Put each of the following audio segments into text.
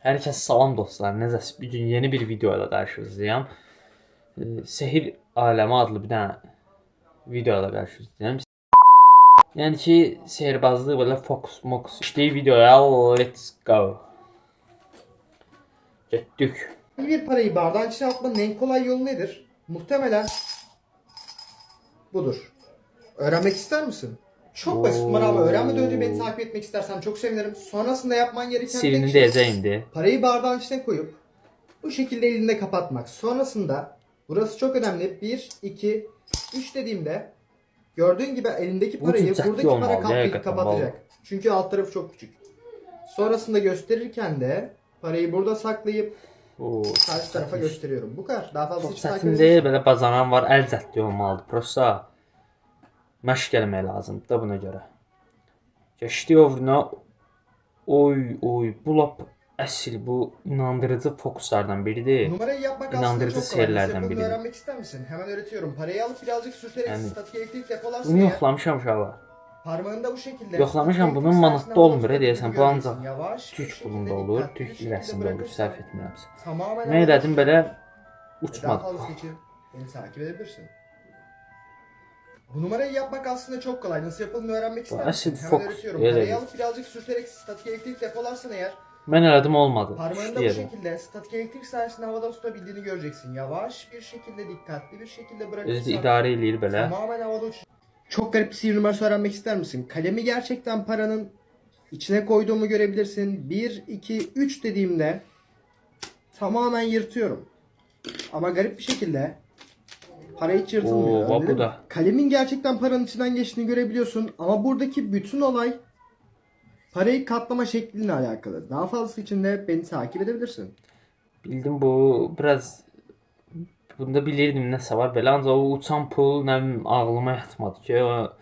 Herkese salam dostlar. Necəsiz? Bir gün yeni bir videoyla qarşınızdayım. Sehir Aləmi adlı bir dənə videoyla qarşınızdayım. Yəni ki, sehirbazlıq belə fokus işləyir videoya. Let's go. Getdik. Bir parayı bardağın içine atmanın en kolay yolu nedir? Muhtemelen budur. Öğrenmek ister misin? Çok basit numara ama öğrenmeden önce beni takip etmek istersen çok sevinirim. Sonrasında yapman gereken Sirini tek şey deyəcək indi. parayı bardağın içine koyup bu şekilde elinde kapatmak. Sonrasında burası çok önemli. 1, 2, 3 dediğimde gördüğün gibi elindeki Bu parayı çok buradaki olmalı, para kaplayıp hakikaten, kapatacak. Çünkü alt tarafı çok küçük. Sonrasında gösterirken de parayı burada saklayıp karşı tarafa gösteriyorum. Bu kadar. Daha fazla Çox hiç takip çətin deyil, belə bacanan var, əl cəhdi olmalıdır. Prosta məşq eləmək lazımdır da buna görə. Keçdik övrünə. Oy, bu lap əsl, bu inandırıcı fokuslardan biridir. Numarayı yapmak İnandırıcı aslında çok kolay. Nasıl seyirlerden yapıldığını biri. öğrenmek ister misin? Hemen öğretiyorum. Parayı alıp birazcık sürterek Yani, statik elektrik depolarsın Bunu eğer, yoxlamışam uşaqlar. parmağında bu şekilde Yoxlamışam, statik bunun elektrik manatda sayesinde olmur, havada deyəsən. tuttuğunu Bu ancaq göreceksin. Yavaş bir Türk şekilde, pulunda olur, dikkatli bir Türk şekilde lirəsində olur, bırakırsan səhv etmirəmsə. tamamen Mən havada elədim tutar. belə Daha uçmadı. fazlası için beni takip edebilirsin. Bu numarayı yapmak aslında çok kolay. Nasıl yapıldığını öğrenmek ister misin? asit Hemen fokus öğretiyorum. diye de Parayı bir- alıp birazcık sürterek statik elektrik depolarsan eğer, Mən elədim, olmadı. parmağında bu İşləyədim. şekilde statik elektrik sayesinde havada tutabildiğini göreceksin. Yavaş bir şekilde, dikkatli bir şekilde Özü də bırakırsan idarə eləyir belə. tamamen havada uçuyor. Çok garip bir sihir numarası öğrenmek ister misin? Kalemi gerçekten paranın içine koyduğumu görebilirsin. 1, 2, 3 dediğimde tamamen yırtıyorum. Ama garip bir şekilde para hiç yırtılmıyor. Oo, bak bu Öyle mi? da. Kalemin gerçekten paranın içinden geçtiğini görebiliyorsun. Ama buradaki bütün olay parayı katlama şeklinle alakalı. Daha fazlası için de beni takip edebilirsin. Bildim, bu biraz bunda bilirdim nəsə var belə, ancaq o uçan pul nə bilim ağlıma yatmadı ki, o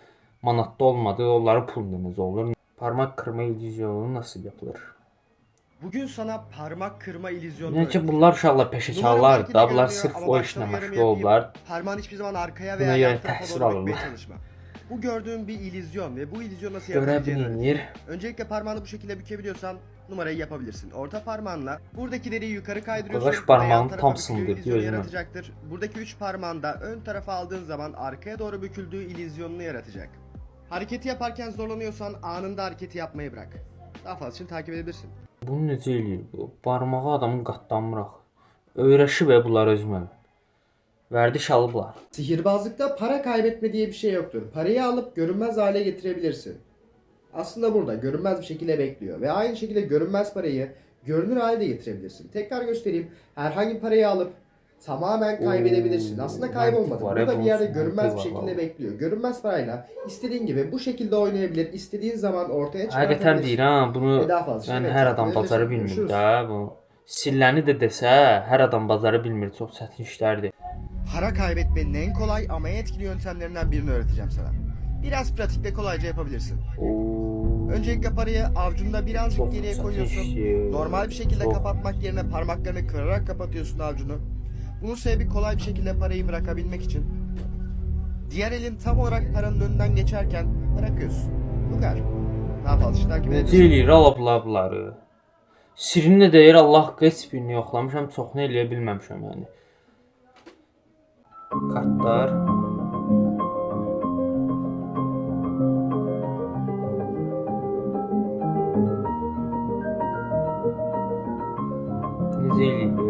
manatda olmadı, onları pul necə olur? Parmak kırma illüzyonu nasıl yapılır? Bugün sana parmak kırma illüzyonunu Yəni ki, bunlar uşaqlar peşəkarlardır da, bunlar sırf o işlə məşğul oldular. Parmağın hiçbir zaman arkaya Buna veya göre yan tarafa təhsil doğru bükmeye alırlar. çalışma. Bu gördüğün bir illüzyon ve bu illüzyon nasıl Görə yapabileceğini öğreteceğim. bilinir. Öncelikle parmağını bu şekilde bükebiliyorsan numarayı yapabilirsin. Orta parmağınla buradaki deriyi yukarı kaydırıyorsun. Arkadaş ve parmağın yan tarafa tam bükülüyor sınırdır, illüzyonu gözüme. yaratacaktır. Buradaki 3 parmağını da ön tarafa aldığın zaman arkaya doğru büküldüğü illüzyonunu yaratacak. Hareketi yaparken zorlanıyorsan anında hareketi yapmayı bırak. Daha fazla için takip edebilirsin. Bunu necə eləyir bu? Barmağı adamın qatlanmıraq. Öyrəşib bunlar özümə. Vərdiş alıblar. Sihirbazlıkta para kaybetme diye bir şey yoktur. Parayı alıp görünmez hale getirebilirsin. Aslında burada görünmez bir şekilde bekliyor. Ve aynı şekilde görünmez parayı görünür hale de getirebilirsin. Tekrar göstereyim. Herhangi bir parayı alıp tamamen kaybedebilirsin. Aslında kaybolmadı. Mantık var, Burada bir yerde bunun görünmez bir mantığı var şekilde vallahi. bekliyor. Görünmez parayla istediğin gibi bu şekilde oynayabilir. İstediğin zaman ortaya Həqiqətən çıkartabilirsin. deyir ha, bunu Ve daha fazla yəni şey hər takip adam edebilirsin. bacara bilmir Görüşürüz. də bu. Silləni də desə, hər adam bacara bilmir. Çox çətin işlərdir. Para kaybetmenin en kolay ama en etkili yöntemlerinden birini öğreteceğim sana. Biraz pratikle kolayca yapabilirsin. Oo. Öncelikle parayı avucunda birazcık Çok geriye çətin koyuyorsun. işdir. Normal bir şekilde Çok. kapatmak yerine parmaklarını kırarak kapatıyorsun avucunu. Bunun sebebi kolay bir şekilde parayı bırakabilmek için. Diğer elin tam olarak paranın önünden geçerken bırakıyorsun. Bu kadar. Daha fazla şey takip Necə edebilirsin. eləyir ala bunları? Sirini də deyir, Allah haqqı heç birini yoxlamışam, çoxunu eləyə bilməmişəm yəni. Kartlar. Necə eləyir bu?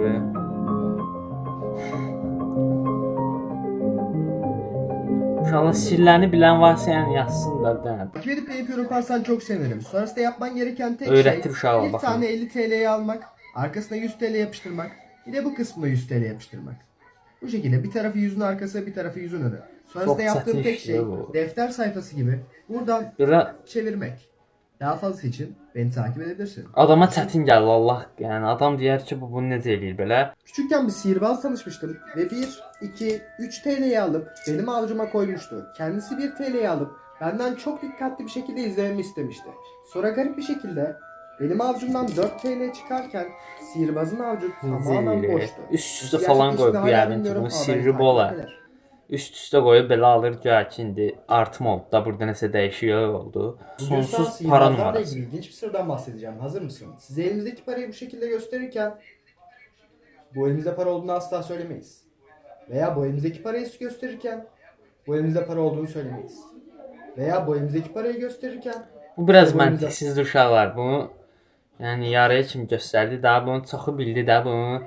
İnşallah sirlərini bilən varsa yəni yazsın da bir dənə. Takip edip beğenip yorum yaparsan çok sevinirim. Sonrasında yapman gereken tek Öğretir şey uşağa bir bakın. tane 50 TL'yi almak, arkasına 100 TL yapıştırmak, bir de bu kısmına 100 TL yapıştırmak. Bu şekilde bir tarafı yüzün arkası, bir tarafı yüzün önü. Sonrasında Çok yaptığın çetin tek işte şey bu. defter sayfası gibi buradan Belə çevirmek. Daha fazlası için beni takip edebilirsin. adama çətin gəlir Allah haqqı. Yəni adam deyər ki, bu bunu necə eləyir belə? Küçükken bir sihirbaz tanışmıştım ve 1, 2, 3 TL'yi alıp benim avucuma koymuştu. Kendisi 1 TL'yi alıp benden çok dikkatli bir şekilde izlememi istemişti. Sonra garip bir şekilde benim avucumdan 4 TL çıkarken sihirbazın avucu tamamen Necə boştu. eləyir? Üst-üstə Nasıl falan qoyub gerçekleştiğini hala yəqin ki, bilmiyorum bunun ama beni sirri bu takip olar. eder. üst-üstə qoyub belə alır ki, indi artım oldu da, burada nəsə dəyişiklik oldu. Sonsuz para Sihirbazlarla numarası. ilgili ilginç bir sırdan bahsedeceğim. Hazır mısın? Size elimizdeki parayı bu şekilde gösterirken bu elimizde para olduğunu asla söylemeyiz. Veya bu elimizdeki parayı gösterirken bu elimizde para olduğunu söylemeyiz. Veya bu elimizdeki parayı gösterirken Bu biraz bu elimizde- məntiqsiz uşaqlar. Bunu yəni yarıya kimi göstərdi. Daha bunu çoxu bildi də, bunu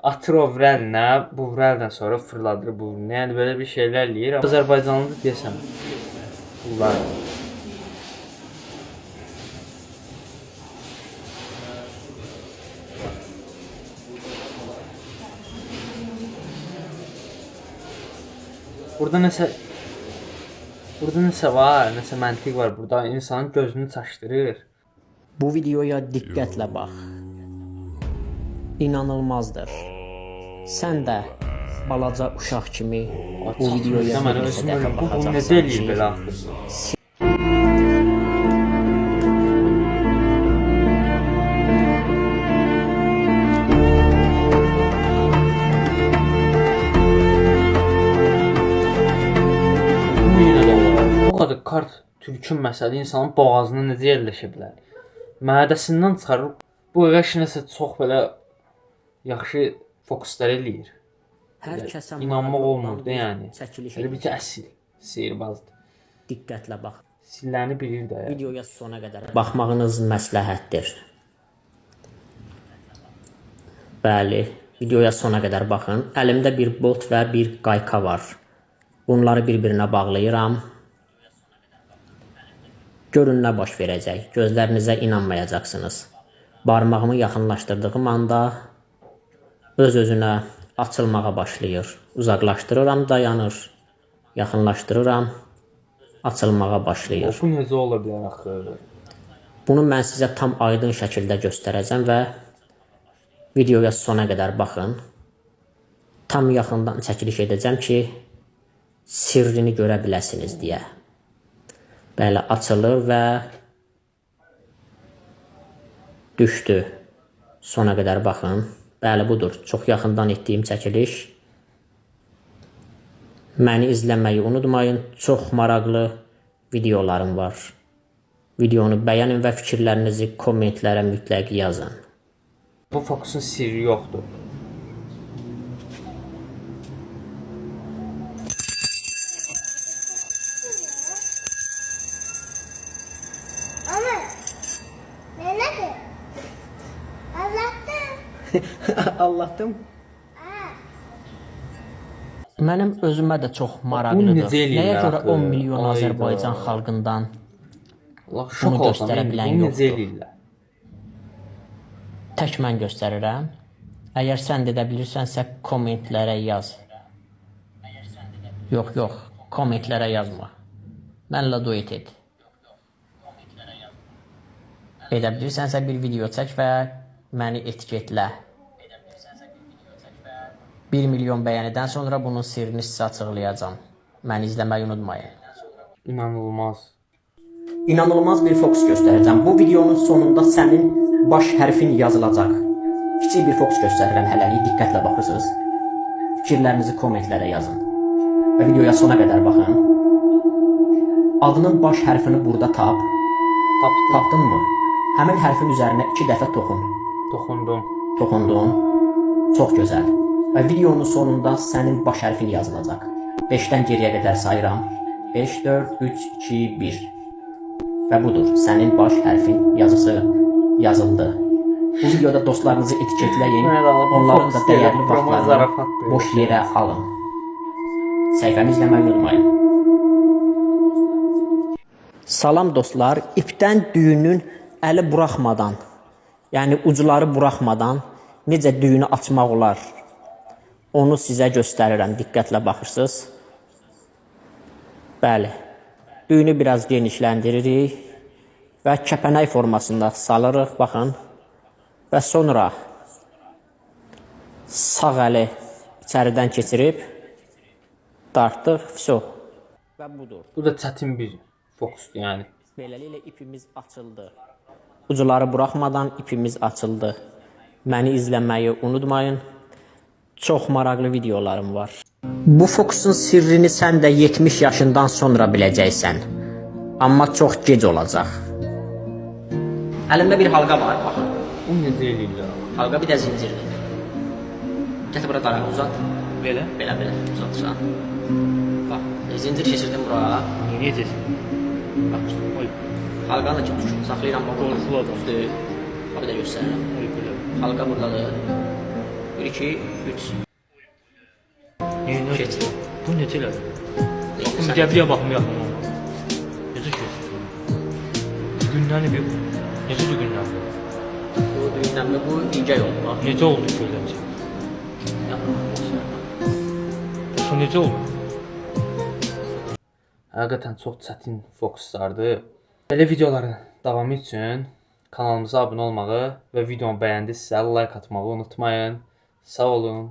atır o vrəlinə, bu vrəldən sonra fırladır bu. Yəni belə bir şeylər eləyir. Azərbaycanlı deyəsən. Bunlar. Burada nəsə var, nəsə məntiq var. Burada insanın gözünü çaşdırır. Bu videoya diqqətlə bax. İnanılmazdır. Sən də balaca uşaq kimi bu videoya Mən bir neçə dəfə bu necə baxacaqsan eləyir ki, belə axı? Bu yenə də olar. Bu qədər kart türkün məsələ insanın boğazına necə yerləşə bilər? Mədəsindən çıxarır. Bu əvəş nəsə çox belə yaxşı fokuslar eləyir. hər kəsə İnanmaq maraqlı olmur olan da bir yəni. çəkiliş Elə bir ki, edəcək. əsil sihirbazdır. Diqqətlə bax. Silləni bilir də. Yəni. Videoya sona qədər baxmağınız məsləhətdir. Bəli, videoya sona qədər baxın. Əlimdə bir bot və bir qayka var. Bunları bir-birinə bağlayıram. Görün nə baş verəcək. Gözlərinizə inanmayacaqsınız. Barmağımı yaxınlaşdırdığım anda öz-özünə açılmağa başlayır. Uzaqlaşdırıram, dayanır. Yaxınlaşdırıram, açılmağa başlayır. Bu necə ola bilər axı? Bunu mən sizə tam aydın şəkildə göstərəcəm və videoya sona qədər baxın. Tam yaxından çəkiliş edəcəm ki, sirrini görə biləsiniz deyə. Bəli, açılır və düşdü. Sona qədər baxın. Bəli, budur. Çox yaxından etdiyim çəkiliş. Məni izləməyi unutmayın. Çox maraqlı videolarım var. Videonu bəyənin və fikirlərinizi kommentlərə mütləq yazın. Bu fokusun sirri yoxdur. Ama neler? Allah'tan. Allah'ım. Mənim özümə də çox Bu maraqlıdır. necə eləyirlər Nəyə görə axı? 10 milyon Ayda. Azərbaycan xalqından Allah şok Bunu olsam, göstərə indi bilən bunu necə yoxdur. eləyirlər? tək mən göstərirəm? Əgər sən də edə bilirsənsə kommentlərə yaz. Yox, kommentlərə yazma. Mənlə duet et. Edə bilirsənsə bir video çək və məni etiketlə. 1 milyon bəyənidən sonra bunun sirrini sizə açıqlayacağam. Məni izləməyi unutmayın. İnanılmaz. İnanılmaz bir fokus göstərəcəm. Bu videonun sonunda sənin baş hərfin yazılacaq. Kiçik bir fokus göstərirəm hələlik, diqqətlə baxırsınız. Fikirlərinizi kommentlərə yazın. Və videoya sona qədər baxın. Adının baş hərfini burada tap. Tapdım. Tapdın mı? Həmin hərfin üzərinə 2 dəfə toxun. Toxundum. Toxundun. Çox gözəl. Və videonun sonunda sənin baş hərfin yazılacaq. 5-dən geriyə qədər sayıram. 5, 4, 3, 2, 1. Və budur, sənin baş hərfin yazısı yazıldı. Bu videoda dostlarınızı etiketləyin. Mənə də Allah, bu Onların da fokus dəyərli deyil, promo vaxtlarını zarafatdır. boş yerə alın. Səhifəmi izləməyi unutmayın. Salam dostlar, ipdən düyünün əli buraxmadan, yəni ucları buraxmadan necə düyünü açmaq olar? Onu sizə göstərirəm, diqqətlə baxırsınız. Bəli, düyünü biraz genişləndiririk və kəpənək formasında salırıq, baxın. Və sonra sağ əli içəridən keçirib dartdıq, vəsə. Və budur. Bu da çətin bir fokusdur yəni. Beləliklə ipimiz açıldı. Ucuları buraxmadan ipimiz açıldı. Məni izləməyi unutmayın. Çox maraqlı videolarım var. Bu fokusun sirrini sən də 70 yaşından sonra biləcəksən. Amma çox gec olacaq. Əlimdə bir halqa var, baxın. O necə eləyirlər? Halqa bir də zincirdir. Gətir bura dara uzat. Belə? Belə uzatsan. Bax, zincir keçirdim bura. Necəsin? Bax, Oy, halqanı ki tutun, saxlayıram bax. Qorxulu Üstü. Bax, bir də göstərirəm. oy belə. Halqa buradadır. 1, 2, 3. Keçdi. Bu necə elədi? Baxın, Gəbliyə baxım yaxın olmaz. Necə keçdi? Düyünləri bir... Necə düyünləri? Bu düyünləmdə bu incə yoldur. Bax, Necə oldu söyləncə? yaxın göstərirəm. Bu necə oldu? Həqiqətən çox çətin fokuslardır. Belə videoların davamı üçün kanalımıza abunə olmağı və videonu bəyəndinizsə like atmağı unutmayın. Sağ olun.